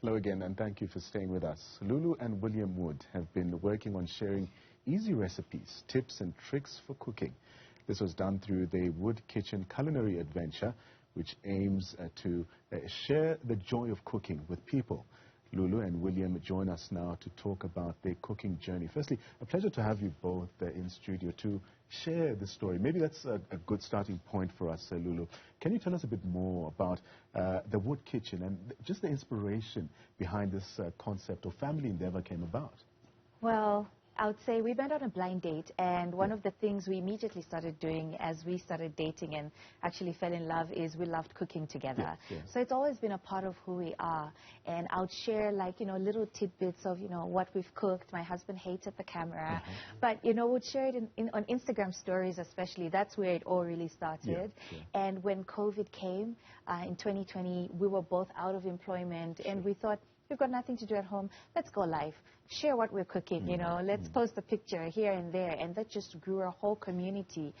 Hello again, and thank you for staying with us. Lulu and William Wood have been working on sharing easy recipes, tips and tricks for cooking. This was done through the Wood Kitchen culinary adventure, which aims to share the joy of cooking with people. Lulu and William join us now to talk about their cooking journey. Firstly, a pleasure to have you both in studio to share the story. Maybe that's a good starting point for us, Lulu. Can you tell us a bit more about the Wood Kitchen and just the inspiration behind this concept or family endeavor came about? Well, I would say we went on a blind date, and one of the things we immediately started doing as we started dating and actually fell in love is we loved cooking together. So it's always been a part of who we are, and I would share little tidbits of what we've cooked. My husband hated the camera, but we'd share it on Instagram stories especially. That's where it all really started. And when COVID came in 2020, we were both out of employment, and we thought, we've got nothing to do at home. Let's go live. Share what we're cooking, Let's post a picture here and there. And that just grew a whole community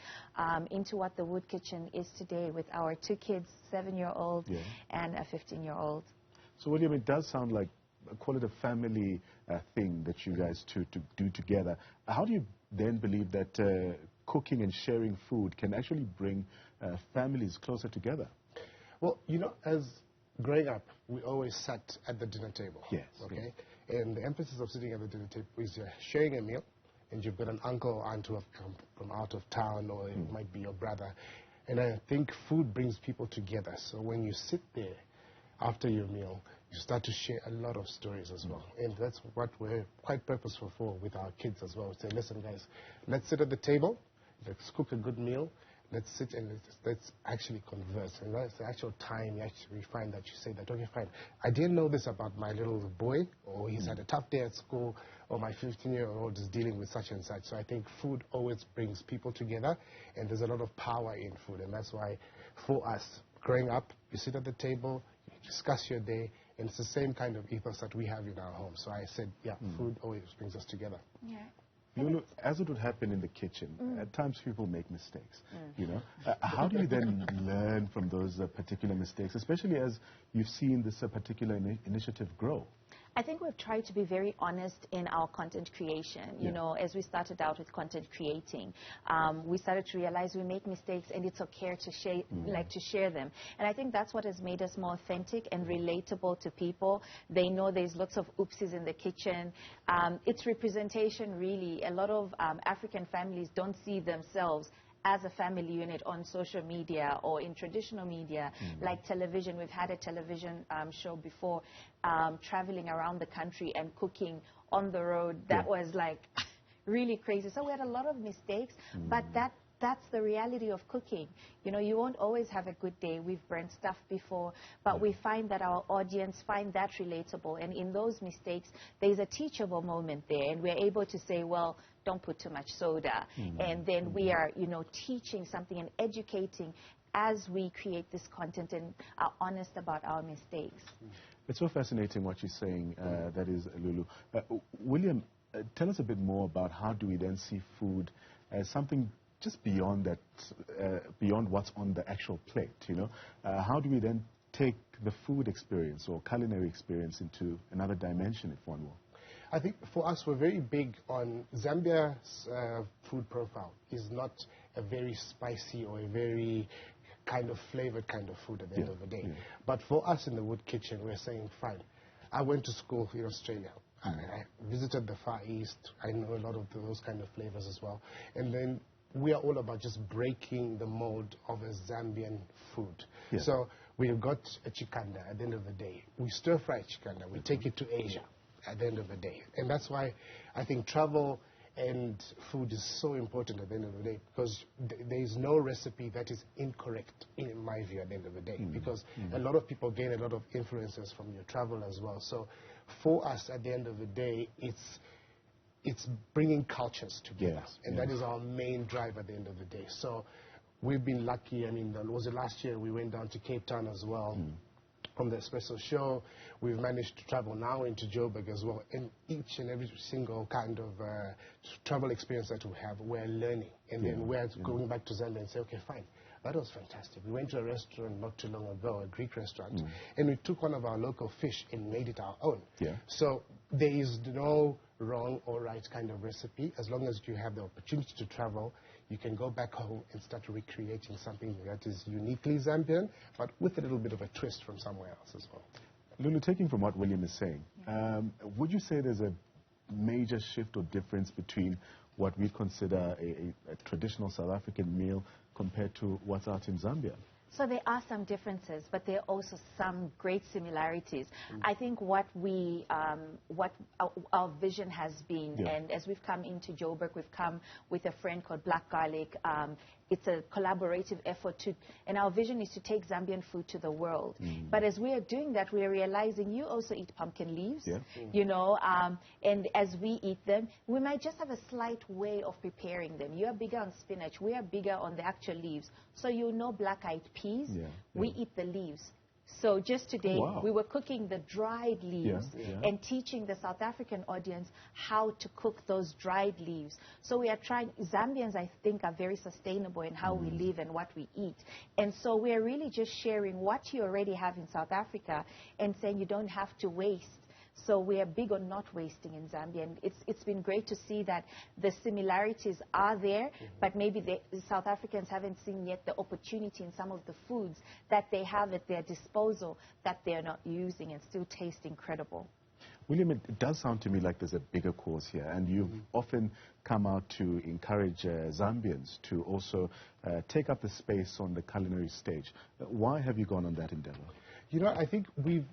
into what the Wood Kitchen is today with our 2 kids, 7-year-old and a 15-year-old. So, William, it does sound like, call it a family thing that you guys to do together. How do you then believe that cooking and sharing food can actually bring families closer together? Well, as growing up, we always sat at the dinner table. Okay? And the emphasis of sitting at the dinner table is you're sharing a meal, and you've got an uncle or aunt who have come from out of town, or it might be your brother. And I think food brings people together. So when you sit there after your meal, you start to share a lot of stories as well. And that's what we're quite purposeful for with our kids as well. We say, listen, guys, let's sit at the table, let's cook a good meal, let's sit and let's actually converse. And that's the actual time you actually find that you say that, okay, fine, I didn't know this about my little boy, or he's had a tough day at school, or my 15-year-old is dealing with such and such. So I think food always brings people together, and there's a lot of power in food. And that's why, for us, growing up, you sit at the table, you discuss your day, and it's the same kind of ethos that we have in our home. So I said, food always brings us together. Lulu, as it would happen in the kitchen, at times people make mistakes, How do you then learn from those particular mistakes, especially as you've seen this particular initiative grow? I think we've tried to be very honest in our content creation. As we started out with content creating, we started to realize we make mistakes, and it's okay to share, to share them. And I think that's what has made us more authentic and relatable to people. They know there's lots of oopsies in the kitchen. It's representation, really. A lot of African families don't see themselves as a family unit on social media or in traditional media, like television. We've had a television show before, traveling around the country and cooking on the road. That was like really crazy. So we had a lot of mistakes, but that's the reality of cooking. You won't always have a good day. We've burnt stuff before, but we find that our audience find that relatable. And in those mistakes, there's a teachable moment there, and we're able to say, well, don't put too much soda. And then we are, teaching something and educating as we create this content and are honest about our mistakes. It's so fascinating what you're saying, that is, Lulu. William, tell us a bit more about how do we then see food as something just beyond that, beyond what's on the actual plate, How do we then take the food experience or culinary experience into another dimension, if one will? I think for us, we're very big on Zambia's food profile is not a very spicy or a very kind of flavored kind of food at the end of the day. But for us in the Wood Kitchen, we're saying, fine, I went to school in Australia. I visited the Far East. I know a lot of those kind of flavors as well. And then we are all about just breaking the mold of a Zambian food. So we've got a chikanda at the end of the day. We stir-fry chikanda. We take it to Asia at the end of the day. And that's why I think travel and food is so important at the end of the day, because there is no recipe that is incorrect, in my view, at the end of the day, because a lot of people gain a lot of influences from your travel as well. So for us, at the end of the day, it's bringing cultures together, and that is our main drive at the end of the day. So we've been lucky. I mean, was it last year we went down to Cape Town as well. From the Espresso Show, we've managed to travel now into Joburg as well. And each and every single kind of travel experience that we have, we're learning. And then we're going back to Zambia and say, okay, fine, That was fantastic. We went to a restaurant not too long ago, a Greek restaurant, and we took one of our local fish and made it our own. Yeah. So there is no wrong or right kind of recipe. As long as you have the opportunity to travel, you can go back home and start recreating something that is uniquely Zambian, but with a little bit of a twist from somewhere else as well. Lulu, taking from what William is saying, would you say there's a major shift or difference between what we consider a traditional South African meal compared to what's out in Zambia? So there are some differences, but there are also some great similarities. I think what our vision has been, and as we've come into Joburg, we've come with a friend called Black Garlic. It's a collaborative effort and our vision is to take Zambian food to the world. But as we are doing that, we are realizing you also eat pumpkin leaves, you know, and as we eat them, we might just have a slight way of preparing them. You are bigger on spinach, we are bigger on the actual leaves. So you know black-eyed peas, we eat the leaves. So just today, we were cooking the dried leaves and teaching the South African audience how to cook those dried leaves. So we are trying, Zambians, I think, are very sustainable in how we live and what we eat. And so we are really just sharing what you already have in South Africa and saying you don't have to waste. So we are big on not wasting in Zambia, and it's been great to see that the similarities are there, but maybe the South Africans haven't seen yet the opportunity in some of the foods that they have at their disposal that they're not using and still taste incredible. William, it does sound to me like there's a bigger cause here, and you've often come out to encourage Zambians to also take up the space on the culinary stage. Why have you gone on that endeavor? You know, I think we've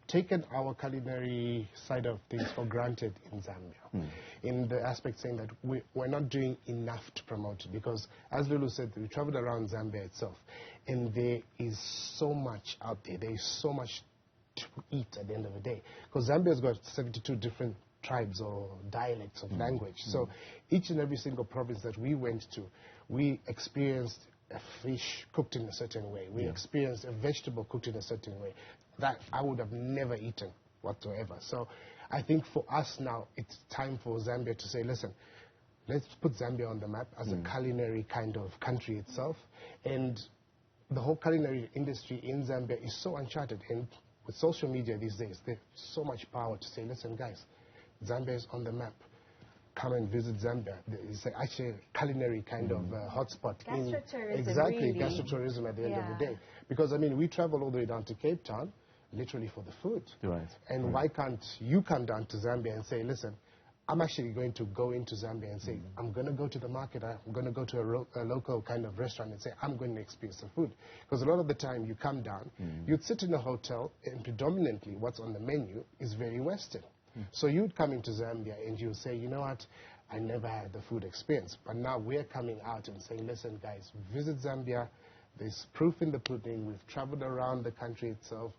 taken our culinary side of things for granted in Zambia, in the aspect saying that we're not doing enough to promote it, because as Lulu said, we traveled around Zambia itself, and there is so much out there. There is so much to eat at the end of the day, because Zambia's got 72 different tribes or dialects of language. So each and every single province that we went to, we experienced a fish cooked in a certain way. We experienced a vegetable cooked in a certain way that I would have never eaten whatsoever. So I think for us now, it's time for Zambia to say, listen, let's put Zambia on the map as a culinary kind of country itself. And the whole culinary industry in Zambia is so uncharted. And with social media these days, there's so much power to say, listen, guys, Zambia is on the map. Come and visit Zambia. It's actually a culinary kind of hotspot. Gastro-tourism, exactly, really. Gastro-tourism at the end of the day. Because, I mean, we travel all the way down to Cape Town, literally for the food. Right. And why can't you come down to Zambia and say, listen, I'm actually going to go into Zambia and say, I'm going to go to the market, I'm going to go to a local kind of restaurant and say, I'm going to experience the food. Because a lot of the time you come down, you'd sit in a hotel, and predominantly what's on the menu is very Western. So you'd come into Zambia and you'd say, you know what, I never had the food experience. But now we're coming out and saying, listen, guys, visit Zambia. There's proof in the pudding. We've traveled around the country itself.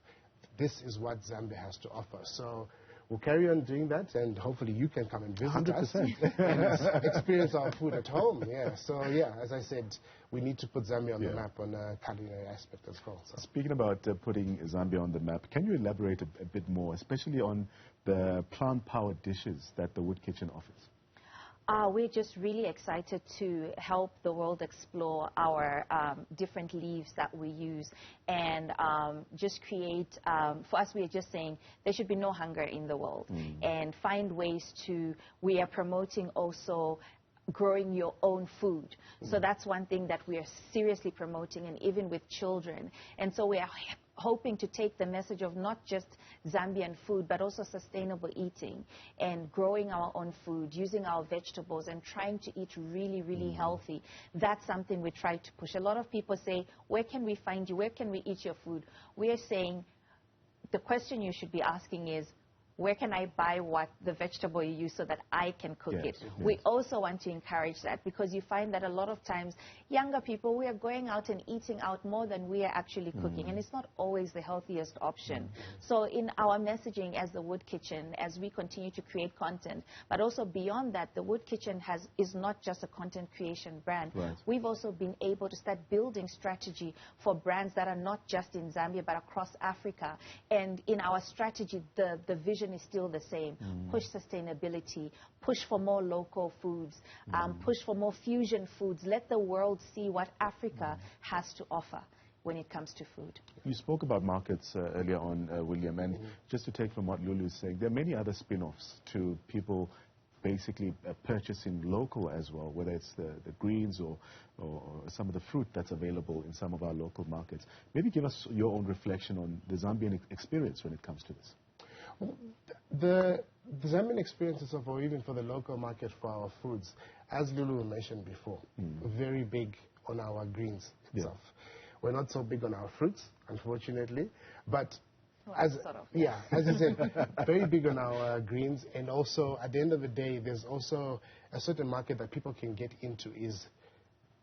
This is what Zambia has to offer. So we'll carry on doing that, and hopefully you can come and visit 100%. us and experience our food at home. Yeah. So, yeah, as I said, we need to put Zambia on the map on a culinary aspect as well. So. Speaking about putting Zambia on the map, can you elaborate a bit more, especially on the plant-powered dishes that the Wood Kitchen offers? We're just really excited to help the world explore our different leaves that we use and just create, for us, we are just saying there should be no hunger in the world and find ways to, we are promoting also growing your own food. So that's one thing that we are seriously promoting, and even with children. And so we are hoping to take the message of not just Zambian food, but also sustainable eating and growing our own food, using our vegetables and trying to eat really, really healthy. That's something we try to push. A lot of people say, where can we find you? Where can we eat your food? We are saying the question you should be asking is, where can I buy the vegetable you use so that I can cook it? We also want to encourage that, because you find that a lot of times younger people, we are going out and eating out more than we are actually cooking, and it's not always the healthiest option. So in our messaging as the Wood Kitchen, as we continue to create content, but also beyond that, the Wood Kitchen is not just a content creation brand. We've also been able to start building strategy for brands that are not just in Zambia but across Africa. And in our strategy, the vision vision is still the same. Push sustainability, push for more local foods, push for more fusion foods. Let the world see what Africa has to offer when it comes to food. You spoke about markets earlier on, William, and just to take from what Lulu is saying, there are many other spin-offs to people basically purchasing local as well, whether it's the greens or some of the fruit that's available in some of our local markets. Maybe give us your own reflection on the Zambian experience when it comes to this. The Zambian experiences of, or even for the local market for our foods, as Lulu mentioned before, very big on our greens itself. Yeah. We're not so big on our fruits, unfortunately, but as you said, very big on our greens, and also at the end of the day, there's also a certain market that people can get into is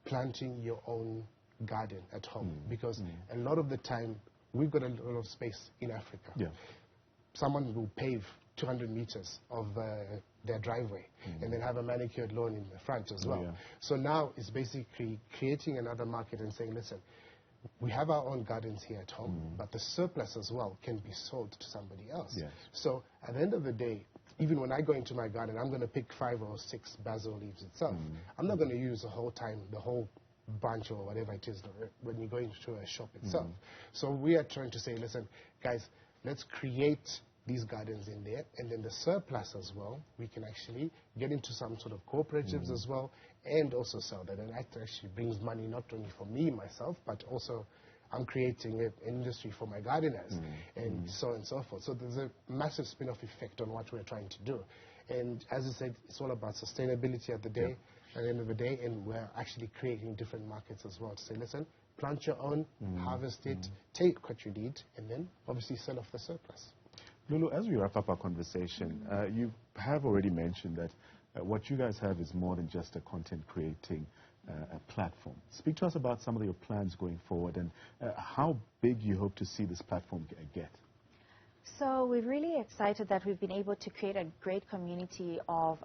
planting your own garden at home, because a lot of the time we've got a lot of space in Africa. Yeah. Someone will pave 200 meters of their driveway and then have a manicured lawn in the front as well. Yeah. So now it's basically creating another market and saying, listen, we have our own gardens here at home, but the surplus as well can be sold to somebody else. Yes. So at the end of the day, even when I go into my garden, I'm going to pick 5 or 6 basil leaves itself. I'm not going to use the whole bunch or whatever it is when you go into a shop itself. So we are trying to say, listen, guys, let's create these gardens in there, and then the surplus as well, we can actually get into some sort of cooperatives as well, and also sell that. And that actually brings money not only for me, myself, but also I'm creating an industry for my gardeners, and so on and so forth. So there's a massive spin-off effect on what we're trying to do. And as I said, it's all about sustainability at the end of the day, and we're actually creating different markets as well to say, listen, plant your own, harvest it, take what you need, and then obviously sell off the surplus. Lulu, as we wrap up our conversation, you have already mentioned that what you guys have is more than just a content creating a platform. Speak to us about some of your plans going forward and how big you hope to see this platform get. So we're really excited that we've been able to create a great community of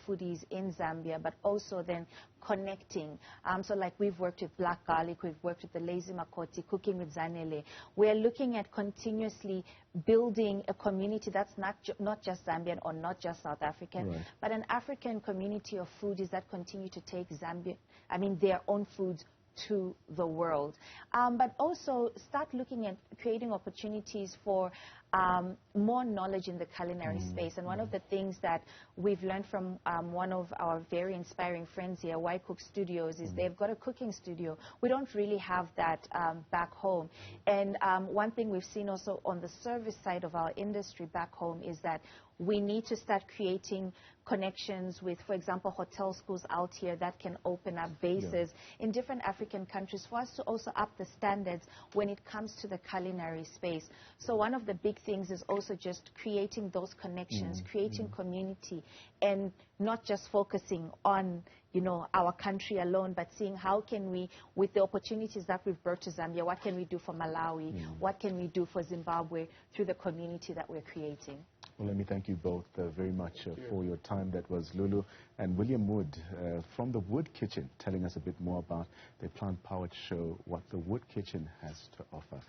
foodies in Zambia, but also then connecting. So like we've worked with Black Garlic, we've worked with the Lazy Makoti, Cooking with Zanele. We're looking at continuously building a community that's not just Zambian or not just South African, but an African community of foodies that continue to take their own foods to the world. But also start looking at creating opportunities for more knowledge in the culinary space. And one of the things that we've learned from one of our very inspiring friends here, Y Cook Studios, is they've got a cooking studio. We don't really have that back home. And one thing we've seen also on the service side of our industry back home is that we need to start creating connections with, for example, hotel schools out here that can open up bases in different African countries for us to also up the standards when it comes to the culinary space. So one of the big things is also just creating those connections, creating community, and not just focusing on, our country alone, but seeing how can we, with the opportunities that we've brought to Zambia, what can we do for Malawi, what can we do for Zimbabwe through the community that we're creating. Well, let me thank you both very much for your time. That was Lulu and William Wood from the Wood Kitchen, telling us a bit more about their plant-powered show, What the Wood Kitchen Has to Offer.